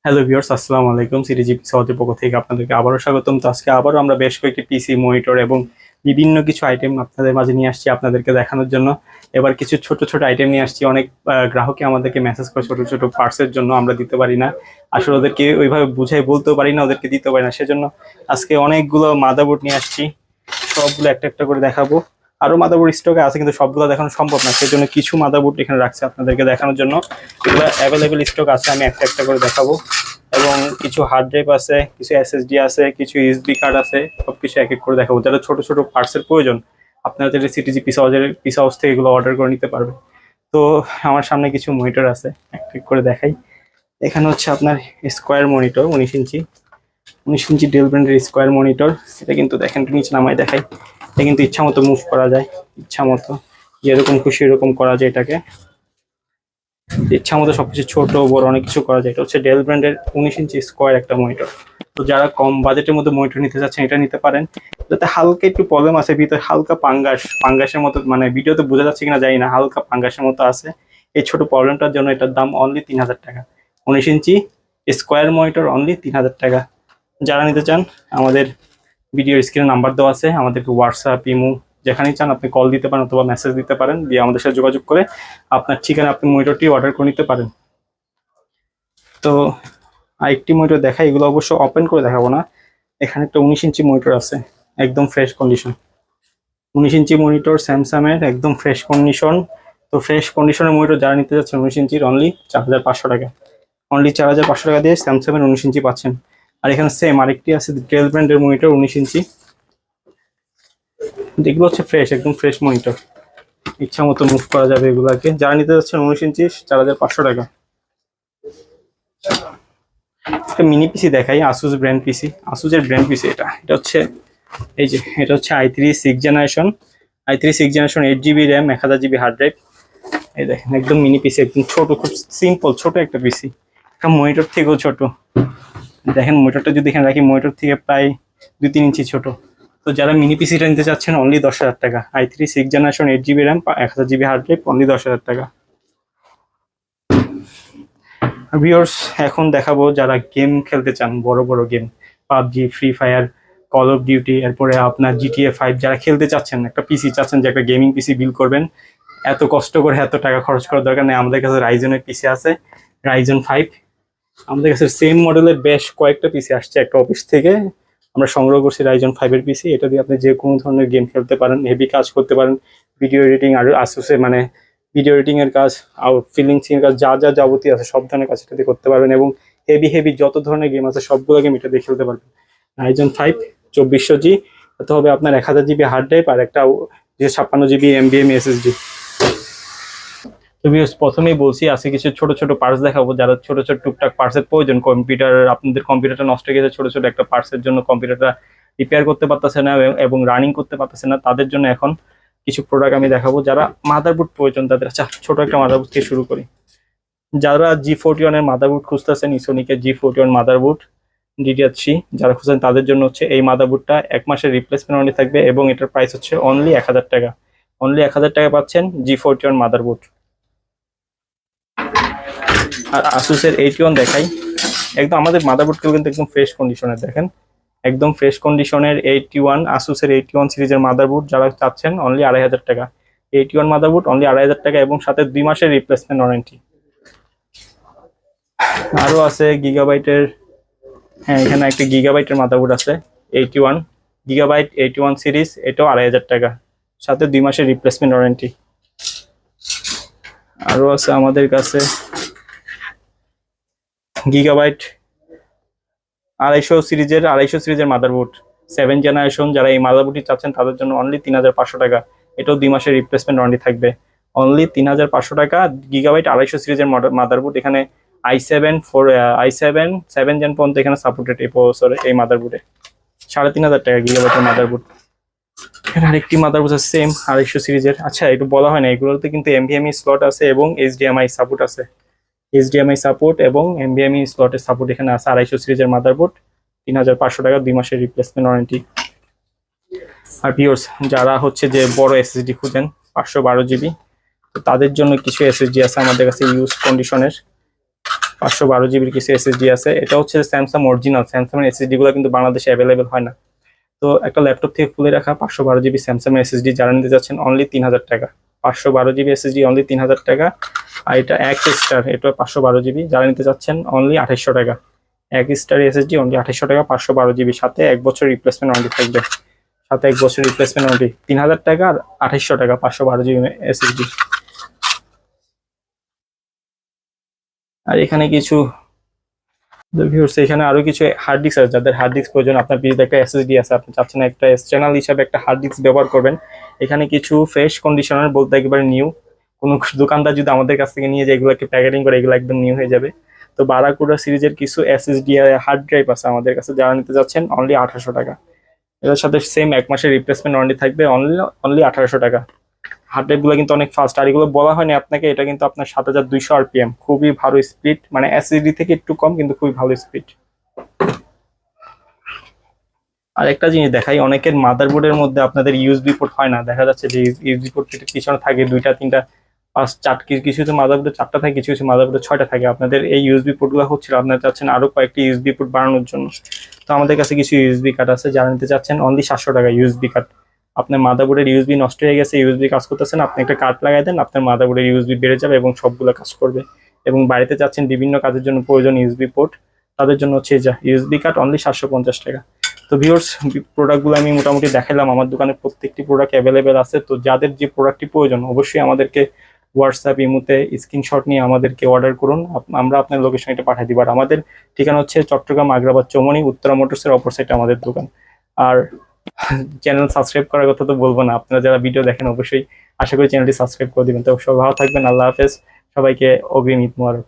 Hello viewers, আসসালামু আলাইকুম। সিরিজি পিসি পক্ষ থেকে আপনাদেরকে আবারও স্বাগতম। তো আজকে আবারও আমরা বেশ কয়েকটি পিসি মনিটর এবং বিভিন্ন কিছু আইটেম আপনাদের মাঝে নিয়ে আসছি আপনাদেরকে দেখানোর জন্য। এবার কিছু ছোট ছোট আইটেম নিয়ে আসছি। অনেক গ্রাহকে আমাদেরকে মেসেজ করে ছোট ছোট পার্টসের জন্য আমরা দিতে পারি না, আসলে ওদেরকে ওইভাবে বুঝাই বলতেও পারি না, ওদেরকে দিতে পারি না। সেজন্য আজকে অনেকগুলো মাদারবোর্ড নিয়ে আসছি, সবগুলো একটা একটা করে দেখাবো। আরো মাদারবোর্ড স্টকে আছে কিন্তু সবগুলো দেখানো সম্ভব না, সেজন্য কিছু মাদারবোর্ড এখানে রাখছি আপনাদেরকে দেখানোর জন্য। এগুলো অ্যাভেলেবেল স্টক আছে, আমি একটা একটা করে দেখাবো। এবং কিছু হার্ড ড্রাইভ আছে, কিছু এসএসডি আছে, কিছু ইউএসবি কার্ড আছে, সবকিছু এক এক করে দেখাবো। যারা ছোট ছোট পার্টসের প্রয়োজন আপনারা চাইলে সিটিজি পিসি হাউস থেকে এগুলো অর্ডার করে নিতে পারবে। তো আমার সামনে কিছু মনিটর আছে, এক এক করে দেখাই। এখানে হচ্ছে আপনার স্কোয়ার মনিটর 19 ইঞ্চি ডেল ব্র্যান্ডের স্কোয়ার মনিটর। এটা কিন্তু দেখেন, নিচে নামাই দেখাই। এটা কিন্তু ইচ্ছা মতো মুভ করা যায়, ইচ্ছা মতো যেরকম খুশি এরকম করা যায়। এটাকে ইচ্ছা মতো সবকিছু ছোট বড় অনেক কিছু করা যায়। এটা হচ্ছে ডেল ব্র্যান্ডের 19 ইঞ্চি স্কোয়ার একটা মনিটর। তো যারা কম বাজেটের মধ্যে মনিটর নিতে চাচ্ছেন এটা নিতে পারেন। যাতে হালকা একটু প্রবলেম আছে ভিতরে, হালকা পাঙ্গাসের মতো, মানে ভিডিওতে বোঝা যাচ্ছে কিনা জানি না, হালকা পাঙ্গাসের মতো আছে। এই ছোট প্রবলেমটার জন্য এটার দাম অনলি 3000 টাকা। 19 ইঞ্চি স্কোয়ার মনিটর অনলি 3000 টাকা। যারা নিতে চান আমাদের ভিডিওর স্ক্রিনে নাম্বার দেওয়া আছে, আমাদেরকে হোয়াটসঅ্যাপ, ইমো যেখানেই চান আপনি কল দিতে পারেন অথবা মেসেজ দিতে পারেন, দিয়ে আমাদের সাথে যোগাযোগ করে আপনার ঠিকানা আপনি মনিটরটি অর্ডার করে নিতে পারেন। তো আরেকটি মনিটর দেখাই, এগুলো অবশ্য ওপেন করে দেখাবো না। এখানে একটা 19 ইঞ্চি মনিটর আছে, একদম ফ্রেশ কন্ডিশন। 19 ইঞ্চি মনিটর স্যামসাংয়ের, একদম ফ্রেশ কন্ডিশন। তো ফ্রেশ কন্ডিশনের মনিটর যারা নিতে যাচ্ছেন 19 ইঞ্চির অনলি 4500 টাকা। অনলি 4500 টাকা দিয়ে স্যামসাংয়ের 19 ইঞ্চি পাচ্ছেন। আর এখানে সেম আরেকটি আছে ডেল ব্র্যান্ডের মনিটর 19 ইঞ্চি। এগুলো হচ্ছে ফ্রেশ, একদম ফ্রেশ মনিটর, ইচ্ছা মতো মুভ করা যাবে এগুলাকে। যারা নিতে যাচ্ছেন 19 ইঞ্চি 4500 টাকা। একটা মিনি পিসি দেখাই, আসুস ব্র্যান্ড পিসি, আসুসের ব্র্যান্ড পিসি। এটা হচ্ছে এই যে, এটা হচ্ছে i3 6th generation. i3 6th generation 8 GB RAM, 1000 GB hard drive. এই দেখেন একদম মিনি পিসি, একদম ছোট, খুব সিম্পল ছোট একটা পিসি। একটা মনিটর থেকেও ছোট। দেখেন মনিটরটা যদি এখানে রাখি, মনিটর থেকে প্রায় 2-3 ইঞ্চি ছোট। তো যারা মিনি পিসিটা নিতে চাচ্ছেন অনলি 10,000 টাকা। i3 6th generation 8 GB RAM, 1000 GB hard drive, only 10,000 টাকা। ভিউয়ার্স, এখন দেখাবো যারা গেম খেলতে চান, বড় বড় game, PUBG, free fire, call of duty, এরপরে আপনার GTA 5 যারা খেলতে চাচ্ছেন, একটা পিসি চাচ্ছেন যে একটা গেমিং পিসি বিল্ড করবেন, এত কষ্ট করে এত টাকা খরচ করার দরকার নেই। আমাদের কাছে রাইজনের পিসি আছে, রাইজন 5। আমাদের কাছে সেম মডেলের বেশ কয়েকটা পিসি আসছে একটা অফিস থেকে, আমরা সংগ্রহ করছি রাইজন 5-এর পিসি। এটা দিয়ে আপনি যে কোনো ধরনের গেম খেলতে পারেন, হেভি কাজ করতে পারেন, ভিডিও এডিটিং, আর আসুসে মানে ভিডিও এডিটিং এর কাজ, আর ফিলিংসিং এর কাজ, যা যা যাবতীয় আছে সব ধরনের কাজ এটা দিয়ে করতে পারবেন। এবং হেভি যত ধরনের গেম আছে সবগুলো গেম এটা দিয়ে খেলতে পারবেন। রাইজন 5 2400G, হতে হবে আপনার 1000 GB হার্ড ড্রাইভ আর একটা 56 GB NVMe SSD। তো ভিউয়ার্স, প্রথমেই বলছি আজকে কিছু ছোট ছোট পার্টস দেখাবো। যারা ছোট ছোট টুকটাক পার্টসের প্রয়োজন, কম্পিউটার, আপনাদের কম্পিউটারটা নষ্ট হয়ে গেছে, ছোট ছোট একটা পার্টসের জন্য কম্পিউটারটা রিপেয়ার করতে পারতেছে না এবং রানিং করতে পারতেছে না, তাদের জন্য এখন কিছু প্রোডাক্ট আমি দেখাবো। যারা মাদারবোর্ড প্রয়োজন তাদের, আচ্ছা ছোট একটা মাদারবোর্ড থেকে শুরু করি। যারা G41 এর মাদারবোর্ড খুঁজতেছেন, ইসোনিকের G41 মাদারবোর্ড DDR3 যারা খুঁজছেন তাদের জন্য হচ্ছে এই মাদারবোর্ডটা 1 মাসের রিপ্লেসমেন্ট অনলি থাকবে এবং এটার প্রাইস হচ্ছে অনলি 1000 টাকা। অনলি 1000 টাকা পাচ্ছেন G41 মাদারবোর্ড। আর আসুসের 81 দেখাই, একদম আমাদের মাদারবোর্ডগুলো কিন্তু একদম ফ্রেশ কন্ডিশনের, দেখেন একদম ফ্রেশ কন্ডিশনের 81 আসুসের 81 সিরিজের মাদারবোর্ড যারা চাচ্ছেন অনলি 2500 টাকা। 81 মাদারবোর্ড অনলি 2500 টাকা এবং সাথে 2 মাসের রিপ্লেসমেন্ট ওয়ারেন্টি। আরো আছে গিগাবাইটের, হ্যাঁ এখানে একটা গিগাবাইটের মাদারবোর্ড আছে 81 গিগাবাইট 81 সিরিজ, এটাও 2500 টাকা, সাথে 2 মাসের রিপ্লেসমেন্ট ওয়ারেন্টি। আরো আছে আমাদের কাছে গিগাবাইট 250 সিরিজের মাদারবোর্ড 7 জেনারেশন। যারা এই মাদারবোর্ডটি চাচ্ছেন তাদের জন্য অনলি 3500 টাকা। এটাও 2 মাসের রিপ্লেসমেন্ট ওয়ারেন্টি থাকবে, অনলি 3500 টাকা। গিগাবাইট 250 সিরিজের মাদারবোর্ড, এখানে i7 7 জেন পর্যন্ত এখানে সাপোর্টেড এই প্রসেসরে, এই মাদারবোর্ডে 3500 টাকা গিগাবাইটের মাদারবোর্ড। এখানে আরেকটি মাদারবোর্ড আছে সেম 250 সিরিজের। আচ্ছা একটু বলা হয় না, এগুলোতে কিন্তু NVMe স্লট আছে এবং HDMI সাপোর্ট আছে, HDMI সাপোর্ট এবং NVMe স্লটের সাপোর্ট এখানে আছে। 250 সিরিজের মাদারবোর্ড 3500 টাকা, 2 মাসের রিপ্লেসমেন্ট ওয়ারেন্টি। আর ভিউয়ার্স, যারা হচ্ছে যে বড় SSD খুঁজেন 512 GB, তো তাদের জন্য কিছু SSD আছে আমাদের কাছে ইউজ কন্ডিশনের। 512 জিবির কিছু এসএসডি আছে। এটা হচ্ছে স্যামসাং অরিজিনাল, স্যামসাং এর এসএসডি গুলো কিন্তু বাংলাদেশে অ্যাভেলেবেল হয় না। তো একটা ল্যাপটপ থেকে খুলে রাখা 512 জিবি স্যামসাং এর এসএসডি যারা নিতে যাচ্ছেন অনলি 3000 টাকা। 512 জিবি এসএসডি অনলি 3000 টাকা। আর এটা এক স্টার, এটা 512 জিবি যারা নিতে যাচ্ছেন অনলি 2800 টাকা। এক স্টার এসএসডি অনলি 2800 টাকা, 512 জিবি, সাথে 1 বছর রিপ্লেসমেন্ট ওয়ারেন্টি থাকবে। সাথে 1 বছর রিপ্লেসমেন্ট ওয়ারেন্টি, 3000 টাকা আর 2800 টাকা 512 জিবি এসএসডি। আর এখানে কিছু ভিউয়ার্স, এখানে আরো কিছু হার্ড ডিস্ক আছে, যাদের হার্ড ডিস্ক প্রয়োজন, আপনার পিসিতে একটা এসএসডি আছে, আপনি চাচ্ছেন একটা এক্সটার্নাল হিসাবে একটা হার্ড ডিস্ক ব্যবহার করবেন, এখানে কিছু ফ্রেশ কন্ডিশনার বলতে একেবারে নিউ। কোনো দোকানদার যদি আমাদের কাছ থেকে নিয়ে যায় এগুলোকে প্যাকেটিং করে, এগুলো একদম নিউ হয়ে যাবে। তো বারাকুডা সিরিজের কিছু এসএসডি হার্ড ড্রাইভ আছে আমাদের কাছে, যারা নিতে যাচ্ছেন অনলি 1800 টাকা। এটার সাথে সেম 1 মাসের রিপ্লেসমেন্ট ওয়ারেন্টি থাকবে, অনলি অনলি 1800 টাকা। হার্ড ড্রাইভ গুলো কিন্তু অনেক ফাস্ট, আর এগুলো বলা হয়নি আপনাকে, এটা কিন্তু আপনার 7200 আরপিএম, খুবই ভালো স্পিড, মানে এসএসডি থেকে একটু কম কিন্তু খুবই ভালো স্পিড। আর একটা জিনিস দেখাই, অনেকের মাদারবোর্ডের মধ্যে আপনাদের ইউএসবি পোর্ট হয় না, দেখা যাচ্ছে যে ইউএসবি পোর্ট পিছনে থাকে 2টা 3টা 5 4, কিছু কিছু মাদারবোর্ডে 4টা থাকে, কিছু কিছু মাদারবোর্ডে 6টা থাকে। আপনাদের এই ইউএসবি পোর্ট গুলো হচ্ছিল, আপনারা চাচ্ছেন আরো কয়েকটি ইউএসবি পোর্ট বাড়ানোর জন্য। তো আমাদের কাছে কিছু ইউএসবি কার্ড আছে, যারা নিতে চাচ্ছেন অনলি 700 টাকা ইউএসবি কার্ড। আপনার মাদারবোর্ডের ইউএসবি নষ্ট হয়ে গেছে, ইউএসবি কাজ করতেছেন, আপনি একটা কার্ড লাগাই দেন, আপনার মাদারবোর্ডের ইউএসবি বেড়ে যাবে এবং সবগুলো কাজ করবে। এবং বাড়িতে চাচ্ছেন বিভিন্ন কাজের জন্য প্রয়োজন ইউএসবি পোর্ট, তাদের জন্য হচ্ছে যা ইউএসবি কার্ড অনলি 750 টাকা। তো ভিউয়ার্স, প্রোডাক্টগুলো আমি মোটামুটি দেখালাম, আমার দোকানে প্রত্যেকটি প্রোডাক্ট অ্যাভেলেবেল আছে। তো যাদের যে প্রোডাক্টটি প্রয়োজন অবশ্যই আমাদেরকে হোয়াটসঅ্যাপ ইমোতে স্ক্রিনশট নিয়ে আমাদেরকে অর্ডার করুন, আমরা আপনার লোকেশন এটা পাঠিয়ে দিব। আর আমাদের ঠিকানা হচ্ছে চট্টগ্রাম আগ্রাবাদ চৌমনি, উত্তরা মোটরসের অপর সাইডে আমাদের দোকান। আর চ্যানেল সাবস্ক্রাইব করার কথা তো বলবো না, আপনারা যারা ভিডিও দেখেন অবশ্যই আশা করি চ্যানেলটি সাবস্ক্রাইব করে দিবেন। তো সবাই ভালো থাকবেন, আল্লাহ হাফেজ, সবাইকে অগ্রিম ঈদ মোবারক।